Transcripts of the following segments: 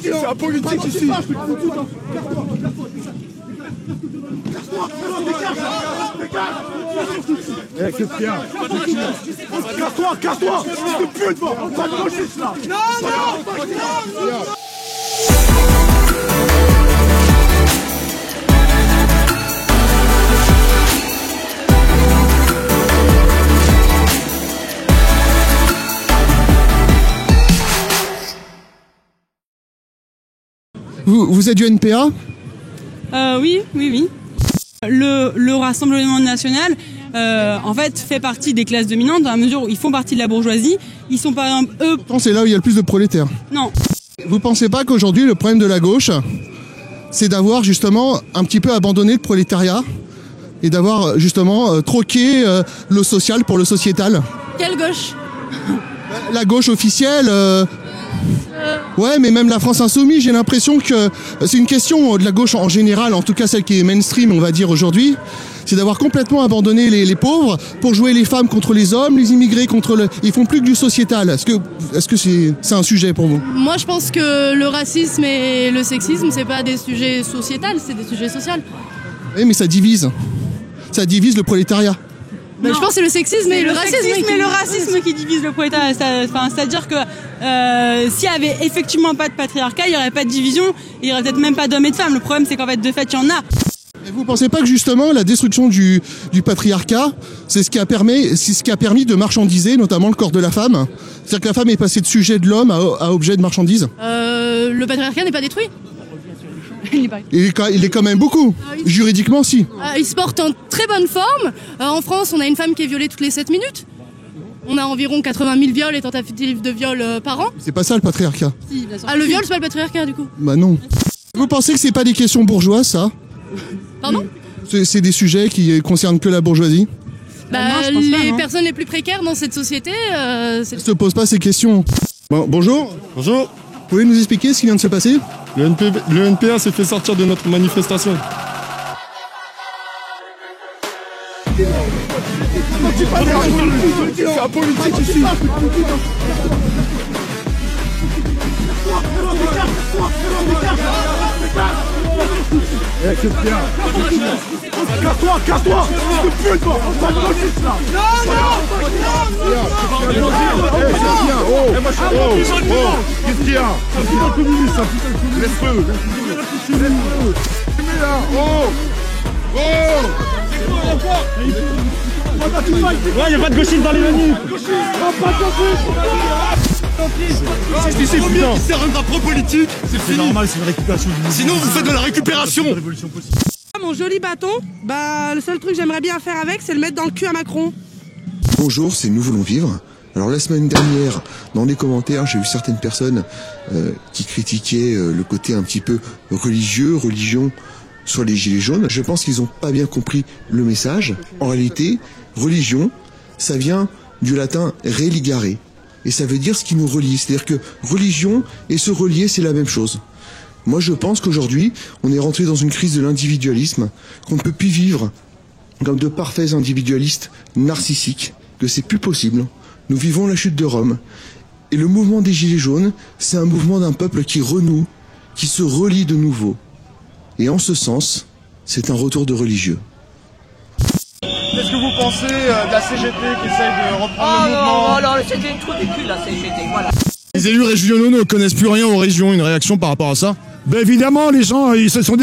C'est un politique ici. Eh, qu'est-ce qu'il y a? Casse-toi, fils de pute, va! Pas de registre là! Non! Vous êtes du NPA? Oui. Le Rassemblement national, en fait, fait partie des classes dominantes dans la mesure où ils font partie de la bourgeoisie. Ils sont par exemple eux. C'est là où il y a le plus de prolétaires. Non. Vous pensez pas qu'aujourd'hui le problème de la gauche, c'est d'avoir justement un petit peu abandonné le prolétariat et d'avoir justement troqué le social pour le sociétal? Quelle gauche? La gauche officielle. Ouais, mais même la France insoumise, j'ai l'impression que c'est une question de la gauche en général, en tout cas celle qui est mainstream, on va dire aujourd'hui, c'est d'avoir complètement abandonné les pauvres pour jouer les femmes contre les hommes, les immigrés contre le... Ils font plus que du sociétal. Est-ce que c'est un sujet pour vous? Moi, je pense que le racisme et le sexisme, c'est pas des sujets sociétals, c'est des sujets sociaux. Oui, mais ça divise. Ça divise le prolétariat. Je pense que c'est le sexisme et le racisme qui divise le prolétariat. C'est-à-dire que s'il y avait effectivement pas de patriarcat, il n'y aurait pas de division, il n'y aurait peut-être même pas d'hommes et de femmes. Le problème, c'est qu'en fait, de fait, il y en a. Et vous pensez pas que justement la destruction du patriarcat, c'est ce qui a permis de marchandiser notamment le corps de la femme? C'est-à-dire que la femme est passée de sujet de l'homme à objet de marchandise? Le patriarcat n'est pas détruit. Il est quand même beaucoup. Juridiquement, si. Il se porte en très bonne forme. En France, on a une femme qui est violée toutes les 7 minutes. On a environ 80 000 viols et tentatives de viol par an. C'est pas ça le patriarcat. Si, bien sûr. Le viol, c'est pas le patriarcat du coup. Bah non. Vous pensez que c'est pas des questions bourgeoises, ça? Pardon? C'est des sujets qui concernent que la bourgeoisie? Non, les personnes les plus précaires dans cette société... Elles se posent pas ces questions. Bon, bonjour. Bonjour. Vous pouvez nous expliquer ce qui vient de se passer? Le NPA s'est fait sortir de notre manifestation. C'est un politique ici. Eh, qu'est-ce qu'il y a? Casse-toi, fils de pute, va! Pas de registre là! Qu'est-ce qu'il y a? Laisse-le! Ouais, y'a pas de gauchiste dans les menus. C'est ici, putain! Qui sert un drapeau politique? C'est normal, c'est une récupération. Sinon, vous faites de la récupération! Mon joli bâton, le seul truc que j'aimerais bien faire avec, c'est le mettre dans le cul à Macron. Bonjour, c'est Nous Voulons Vivre. Alors la semaine dernière, dans les commentaires, j'ai vu certaines personnes qui critiquaient le côté un petit peu religion sur les gilets jaunes. Je pense qu'ils n'ont pas bien compris le message. En réalité, religion, ça vient du latin religare. Et ça veut dire ce qui nous relie. C'est-à-dire que religion et se relier, c'est la même chose. Moi, je pense qu'aujourd'hui, on est rentré dans une crise de l'individualisme, qu'on ne peut plus vivre comme de parfaits individualistes narcissiques, que c'est plus possible. Nous vivons la chute de Rome. Et le mouvement des Gilets jaunes, c'est un mouvement d'un peuple qui renoue, qui se relie de nouveau. Et en ce sens, c'est un retour de religieux. Qu'est-ce que vous pensez de la CGT qui essaye de reprendre le mouvement? Non, c'était le trou du cul la CGT, voilà. Les élus régionaux ne connaissent plus rien aux régions. Une réaction par rapport à ça? Ben évidemment, les gens, ils sont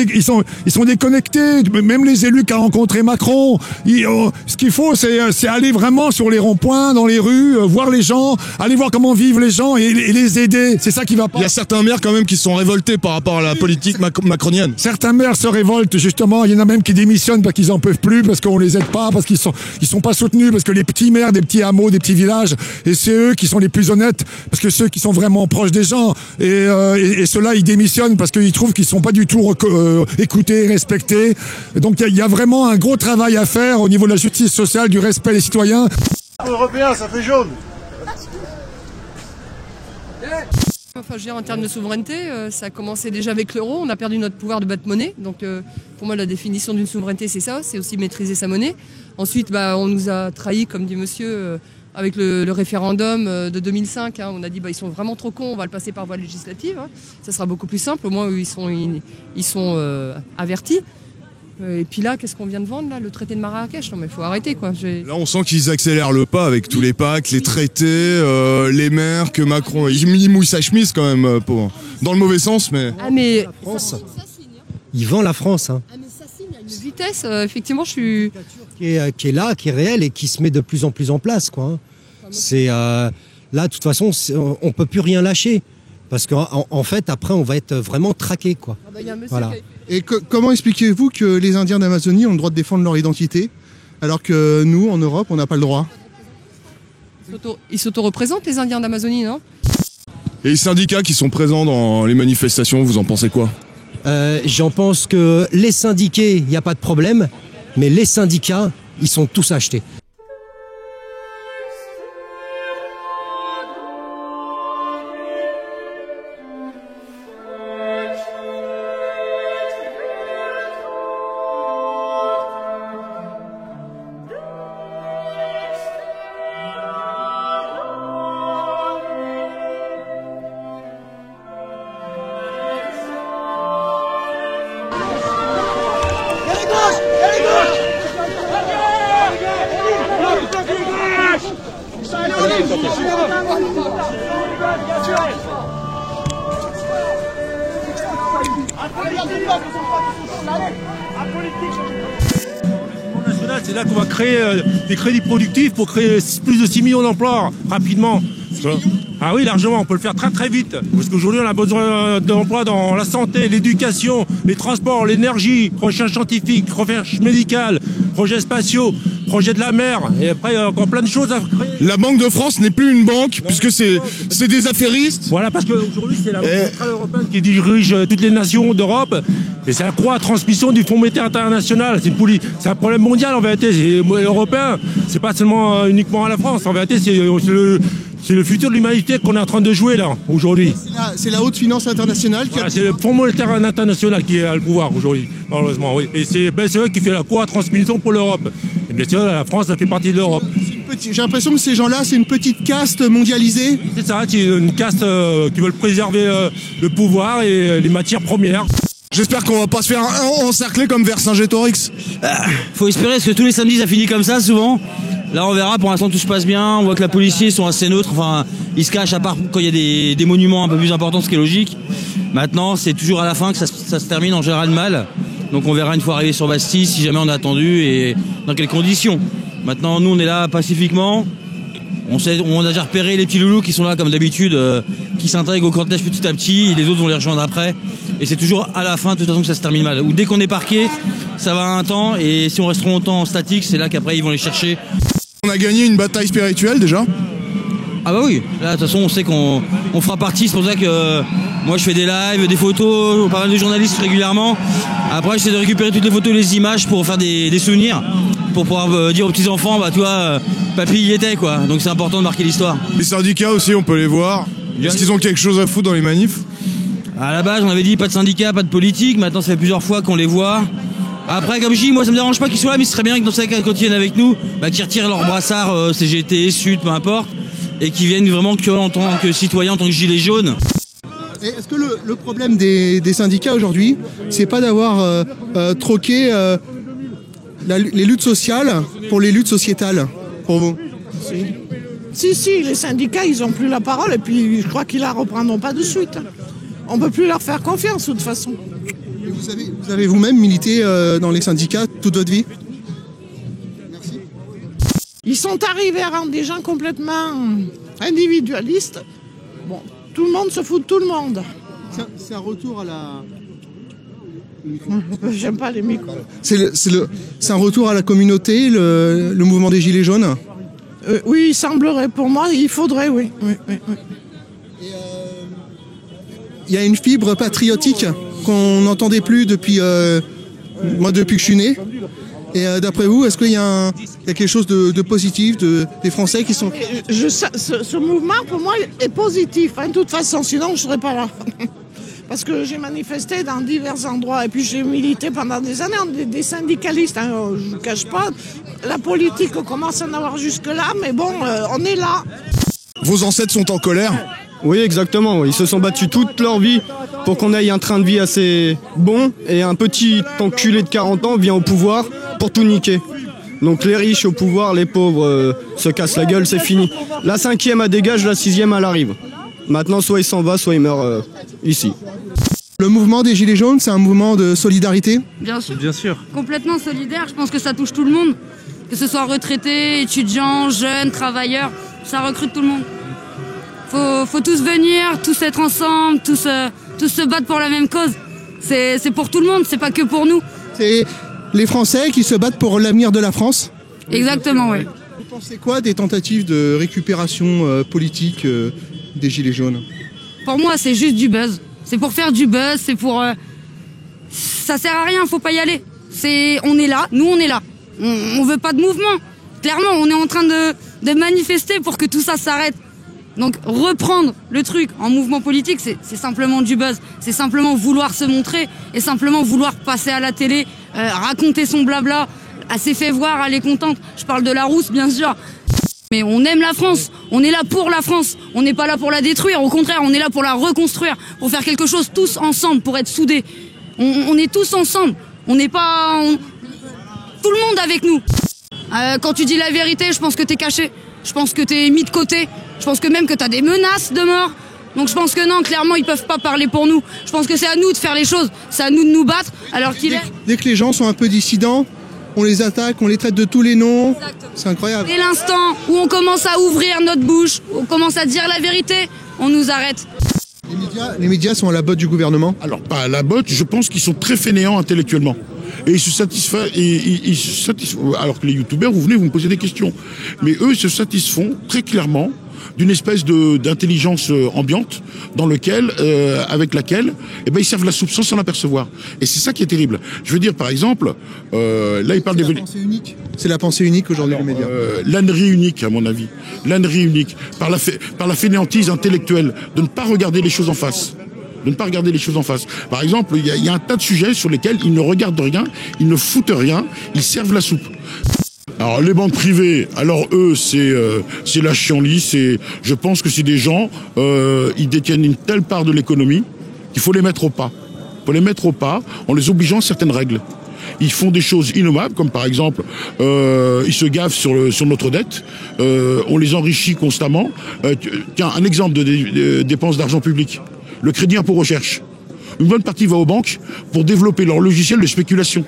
déconnectés. Même les élus qu'a rencontré Macron, ce qu'il faut, c'est aller vraiment sur les ronds-points, dans les rues, voir les gens, aller voir comment vivent les gens et les aider. C'est ça qui va pas. Il y a certains maires quand même qui sont révoltés par rapport à la politique macronienne. Certains maires se révoltent justement. Il y en a même qui démissionnent parce qu'ils en peuvent plus, parce qu'on les aide pas, parce qu'ils sont pas soutenus, parce que les petits maires des petits hameaux, des petits villages, et c'est eux qui sont les plus honnêtes, parce que ceux qui sont vraiment proches des gens et ceux-là ils démissionnent parce qu'ils trouvent qu'ils sont pas du tout écoutés, respectés. Donc il y a vraiment un gros travail à faire au niveau de la justice sociale, du respect des citoyens. Européen, ça fait jaune. Enfin, je veux dire, en termes de souveraineté, ça a commencé déjà avec l'euro, on a perdu notre pouvoir de battre monnaie. Donc pour moi, la définition d'une souveraineté, c'est ça, c'est aussi maîtriser sa monnaie. Ensuite, on nous a trahis, comme dit monsieur, avec le référendum de 2005. On a dit ils sont vraiment trop cons, on va le passer par voie législative. Ça sera beaucoup plus simple, au moins ils sont avertis. Et puis là, qu'est-ce qu'on vient de vendre là, le traité de Marrakech? Non mais il faut arrêter quoi. Là on sent qu'ils accélèrent le pas avec tous les pactes, les traités, les maires, que Macron il mouille sa chemise quand même, dans le mauvais sens mais... Ah mais... France. Il vend la France. Hein. Ah mais ça signe à une vitesse, effectivement je suis... Qui est là, qui est réelle et qui se met de plus en plus en place. Quoi, hein. C'est, là de toute façon on peut plus rien lâcher. Parce qu'en fait après on va être vraiment traqué quoi. Ah bah, y a un monsieur voilà. Et comment expliquez-vous que les Indiens d'Amazonie ont le droit de défendre leur identité, alors que nous, en Europe, on n'a pas le droit? Ils s'auto-représentent, les Indiens d'Amazonie, non? Et les syndicats qui sont présents dans les manifestations, vous en pensez quoi? J'en pense que les syndiqués, il n'y a pas de problème, mais les syndicats, ils sont tous achetés. C'est là qu'on va créer des crédits productifs pour créer plus de 6 millions d'emplois rapidement. Ah oui, largement, on peut le faire très très vite. Parce qu'aujourd'hui, on a besoin d'emplois dans la santé, l'éducation, les transports, l'énergie, recherche scientifique, recherche médicale, projets spatiaux, projets de la mer, et après encore plein de choses à créer. La Banque de France n'est plus une banque, puisque c'est des affairistes. Voilà, parce qu'aujourd'hui, c'est la Banque centrale européenne qui dirige toutes les nations d'Europe. Et c'est la croix à transmission du Fonds monétaire international. C'est un problème mondial en vérité, c'est européen. C'est pas seulement uniquement à la France. En vérité, c'est le futur de l'humanité qu'on est en train de jouer là, aujourd'hui. C'est la haute finance internationale qui c'est le Fonds monétaire international qui a le pouvoir aujourd'hui, malheureusement, oui. Et c'est BCE qui fait la croix à transmission pour l'Europe. Et bien sûr, la France, ça fait partie de l'Europe. J'ai l'impression que ces gens-là, c'est une petite caste mondialisée. C'est ça, c'est une caste qui veulent préserver le pouvoir et les matières premières. J'espère qu'on va pas se faire encercler comme Vercingétorix. Faut espérer, parce que tous les samedis ça finit comme ça souvent. Là on verra, pour l'instant tout se passe bien, on voit que la policiers sont assez neutres, enfin ils se cachent à part quand il y a des monuments un peu plus importants, ce qui est logique. Maintenant c'est toujours à la fin que ça se termine en général mal. Donc on verra une fois arrivé sur Bastille si jamais on a attendu et dans quelles conditions. Maintenant nous on est là pacifiquement. On a déjà repéré les petits loulous qui sont là comme d'habitude, qui s'intègrent au cortège petit à petit, et les autres vont les rejoindre après. Et c'est toujours à la fin, de toute façon, que ça se termine mal. Ou dès qu'on est parqué, ça va un temps, et si on reste trop longtemps en statique, c'est là qu'après ils vont les chercher. On a gagné une bataille spirituelle déjà? Ah bah oui, là de toute façon on sait qu'on fera partie, c'est pour ça que moi je fais des lives, des photos, pas mal de journalistes régulièrement. Après j'essaie de récupérer toutes les photos et les images pour faire des souvenirs, pour pouvoir dire aux petits enfants, bah toi, papy y était quoi, donc c'est important de marquer l'histoire. Les syndicats aussi, on peut les voir. Est-ce qu'ils ont quelque chose à foutre dans les manifs? À la base on avait dit pas de syndicats, pas de politique, maintenant ça fait plusieurs fois qu'on les voit. Après, comme je dis, moi ça me dérange pas qu'ils soient là, mais ce serait bien que dans ces cas, quand ils viennent avec nous, qu'ils retirent leur brassard CGT, Sud, peu importe, et qu'ils viennent vraiment que en tant que citoyens, en tant que gilets jaunes. Est-ce que le problème des syndicats aujourd'hui, c'est pas d'avoir troqué les luttes sociales pour les luttes sociétales, pour vous? Si, les syndicats, ils ont plus la parole, et puis je crois qu'ils la reprendront pas de suite. On peut plus leur faire confiance, de toute façon. Vous avez vous-même milité dans les syndicats toute votre vie? Merci. Ils sont arrivés à rendre des gens complètement individualistes. Bon, tout le monde se fout de tout le monde. C'est un retour à la... J'aime pas les micros. C'est un retour à la communauté, le mouvement des Gilets jaunes? Oui, il semblerait pour moi, il faudrait, oui. Il y a une fibre patriotique qu'on n'entendait plus depuis moi depuis que je suis né. Et d'après vous, est-ce qu'il y a quelque chose de positif des Français qui sont... Ce mouvement, pour moi, est positif. De toute façon, sinon, je ne serais pas là. parce que j'ai manifesté dans divers endroits et puis j'ai milité pendant des années, on est des syndicalistes, hein, je ne vous cache pas. La politique commence à en avoir jusque-là, mais bon, on est là. Vos ancêtres sont en colère? Oui, exactement. Ils se sont battus toute leur vie pour qu'on ait un train de vie assez bon et un petit enculé de 40 ans vient au pouvoir pour tout niquer. Donc les riches au pouvoir, les pauvres se cassent la gueule, c'est fini. La 5e elle dégage, la 6e elle arrive. Maintenant soit il s'en va, soit il meurt ici. Le mouvement des Gilets jaunes, c'est un mouvement de solidarité? Bien sûr. Bien sûr. Complètement solidaire, je pense que ça touche tout le monde. Que ce soit retraités, étudiants, jeunes, travailleurs, ça recrute tout le monde. Faut tous venir, tous être ensemble, tous se battre pour la même cause. C'est pour tout le monde, c'est pas que pour nous. C'est les Français qui se battent pour l'avenir de la France? Exactement, oui. Vous pensez quoi des tentatives de récupération politique des Gilets jaunes? Pour moi, c'est juste du buzz. C'est pour faire du buzz, c'est pour... Ça sert à rien, faut pas y aller. On est là, nous on est là. On veut pas de mouvement. Clairement, on est en train de manifester pour que tout ça s'arrête. Donc reprendre le truc en mouvement politique, c'est simplement du buzz. C'est simplement vouloir se montrer et simplement vouloir passer à la télé, raconter son blabla. Elle s'est fait voir, elle est contente. Je parle de la rousse, bien sûr. Mais on aime la France, on est là pour la France. On n'est pas là pour la détruire, au contraire, on est là pour la reconstruire, pour faire quelque chose tous ensemble, pour être soudés. On est tous ensemble. On n'est pas... Tout le monde avec nous. Quand tu dis la vérité, je pense que t'es caché. Je pense que t'es mis de côté. Je pense que même que t'as des menaces de mort. Donc je pense que non, clairement, ils peuvent pas parler pour nous. Je pense que c'est à nous de faire les choses. C'est à nous de nous battre, alors qu'il est... Dès que les gens sont un peu dissidents, on les attaque, on les traite de tous les noms. C'est incroyable. Dès l'instant où on commence à ouvrir notre bouche, on commence à dire la vérité, on nous arrête. Les médias sont à la botte du gouvernement? Alors, pas à la botte, je pense qu'ils sont très fainéants intellectuellement. Et ils se satisfont, alors que les youtubeurs, vous venez, vous me posez des questions. Mais eux, ils se satisfont très clairement d'une espèce d'intelligence ambiante avec laquelle ils servent la soupe sans s'en apercevoir. Et c'est ça qui est terrible. Je veux dire, par exemple, là, ils parlent des... C'est la pensée unique aujourd'hui, les médias. L'ânerie unique, à mon avis. L'ânerie unique. Par la fainéantise intellectuelle, de ne pas regarder les choses en face. Par exemple, il y a un tas de sujets sur lesquels ils ne regardent rien, ils ne foutent rien, ils servent la soupe. Alors les banques privées, alors eux c'est la chienlit, je pense que c'est des gens, ils détiennent une telle part de l'économie qu'il faut les mettre au pas. En les obligeant à certaines règles. Ils font des choses innommables, comme par exemple, ils se gavent sur notre dette, on les enrichit constamment. Tiens, un exemple de dépenses d'argent public. Le crédit impôt recherche. Une bonne partie va aux banques pour développer leur logiciel de spéculation.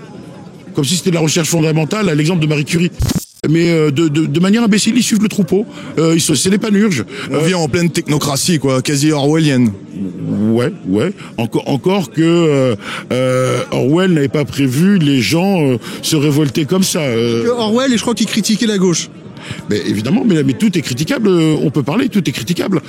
Comme si c'était de la recherche fondamentale, à l'exemple de Marie Curie. Mais de manière imbécile, ils suivent le troupeau. C'est des panurges. On vit en pleine technocratie, quoi, quasi orwellienne. Ouais. Encore que Orwell n'avait pas prévu les gens se révolter comme ça. Orwell, et je crois qu'il critiquait la gauche. Mais évidemment, mais tout est critiquable, on peut parler, tout est critiquable.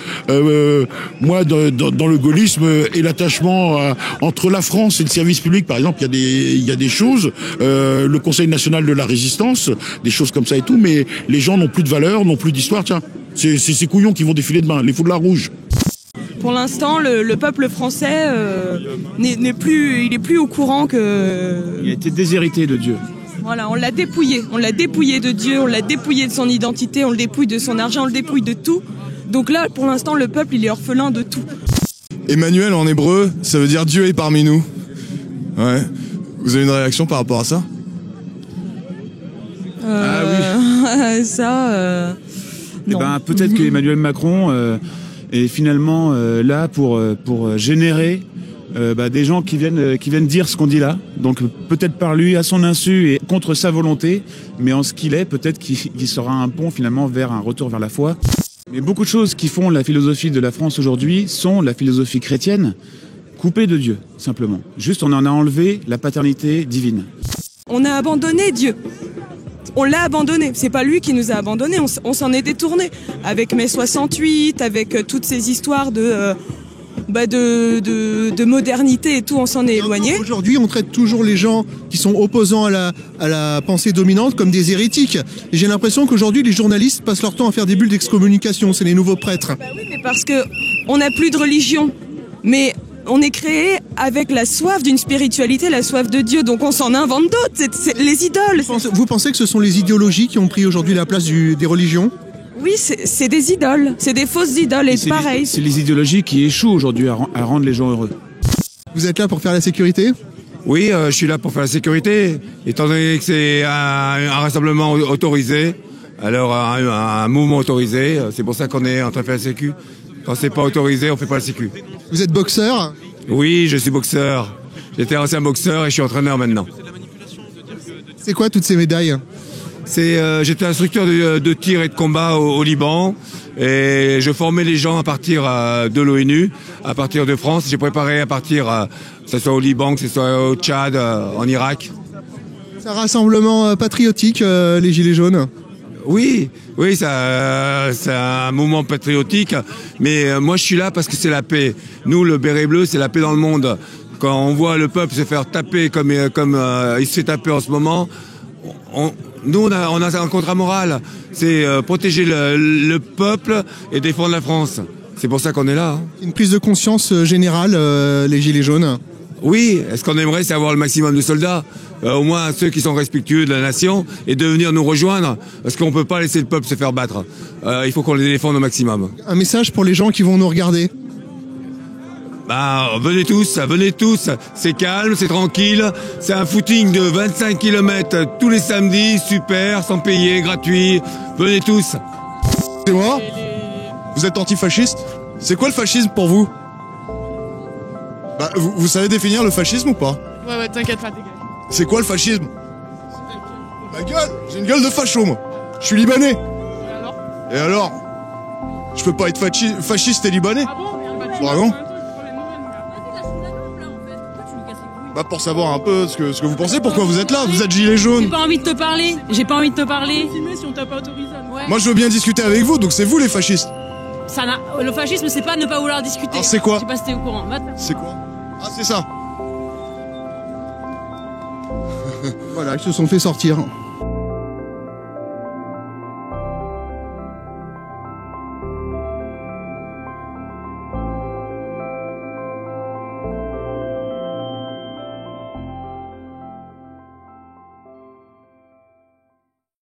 Moi, dans le gaullisme et l'attachement entre la France et le service public, par exemple, il y a des choses, le Conseil national de la résistance, des choses comme ça et tout, mais les gens n'ont plus de valeur, n'ont plus d'histoire. Tiens, c'est ces couillons qui vont défiler demain, les foulards rouges. Pour l'instant, le peuple français n'est plus au courant que... Il a été déshérité de Dieu. Voilà, on l'a dépouillé de Dieu, on l'a dépouillé de son identité, on le dépouille de son argent, on le dépouille de tout. Donc là, pour l'instant, le peuple, il est orphelin de tout. Emmanuel, en hébreu, ça veut dire Dieu est parmi nous. Ouais. Vous avez une réaction par rapport à ça? Ah oui. Ça... non. Peut-être que Emmanuel Macron est finalement là pour générer des gens qui viennent dire ce qu'on dit là, donc peut-être par lui, à son insu et contre sa volonté, mais en ce qu'il est, peut-être qu'il sera un pont finalement vers un retour vers la foi. Mais beaucoup de choses qui font la philosophie de la France aujourd'hui sont la philosophie chrétienne, coupée de Dieu, simplement. Juste, on en a enlevé la paternité divine. On a abandonné Dieu. On l'a abandonné. C'est pas lui qui nous a abandonnés, on s'en est détourné. Avec mai 68, avec toutes ces histoires de modernité et tout, on s'en est éloigné. Aujourd'hui, on traite toujours les gens qui sont opposants à la pensée dominante comme des hérétiques. Et j'ai l'impression qu'aujourd'hui, les journalistes passent leur temps à faire des bulles d'excommunication. C'est les nouveaux prêtres. Oui, mais parce que on n'a plus de religion. Mais On est créé avec la soif d'une spiritualité, la soif de Dieu, donc on s'en invente d'autres. C'est les idoles. Vous pensez que ce sont les idéologies qui ont pris aujourd'hui la place des religions? Oui, c'est des idoles, c'est des fausses idoles, et pareil. C'est les idéologies qui échouent aujourd'hui à rendre les gens heureux. Vous êtes là pour faire la sécurité? Oui, je suis là pour faire la sécurité, étant donné que c'est un rassemblement autorisé, alors un mouvement autorisé, c'est pour ça qu'on est en train de faire la sécu. Quand c'est pas autorisé, on fait pas la sécu. Vous êtes boxeur? Oui, je suis boxeur. J'étais ancien boxeur et je suis entraîneur maintenant. C'est quoi toutes ces médailles? J'étais instructeur de tir et de combat au Liban et je formais les gens à partir de l'ONU, à partir de France. J'ai préparé à partir, que ce soit au Liban, que ce soit au Tchad, en Irak. C'est un rassemblement patriotique, les Gilets jaunes? Oui, c'est un mouvement patriotique, mais moi je suis là parce que c'est la paix. Nous, le béret bleu, c'est la paix dans le monde. Quand on voit le peuple se faire taper comme il se fait taper en ce moment, nous on a un contrat moral, c'est protéger le peuple et défendre la France. C'est pour ça qu'on est là. Une prise de conscience générale, les Gilets jaunes? Oui, ce qu'on aimerait, c'est avoir le maximum de soldats, au moins ceux qui sont respectueux de la nation, et de venir nous rejoindre, parce qu'on ne peut pas laisser le peuple se faire battre. Il faut qu'on les défende au maximum. Un message pour les gens qui vont nous regarder? Venez tous, c'est calme, c'est tranquille, c'est un footing de 25 km tous les samedis, super, sans payer, gratuit, venez tous. C'est moi? Vous êtes antifasciste? C'est quoi le fascisme pour vous? Vous savez définir le fascisme ou pas? Ouais, t'inquiète pas, C'est quoi le fascisme? Ma gueule, j'ai une gueule de facho, moi. Je suis libanais. Et alors? Je peux pas être fasciste et libanais? Vraiment? Pour savoir un peu ce que vous pensez, pourquoi vous êtes là, vous êtes gilets jaunes. J'ai pas envie de te parler, Si on t'a pas autorisé. Moi je veux bien discuter avec vous, donc c'est vous les fascistes. Le fascisme, c'est pas ne pas vouloir discuter. Alors c'est quoi? Je sais pas si t'es au courant. C'est quoi? Ah, c'est ça. Voilà, ils se sont fait sortir.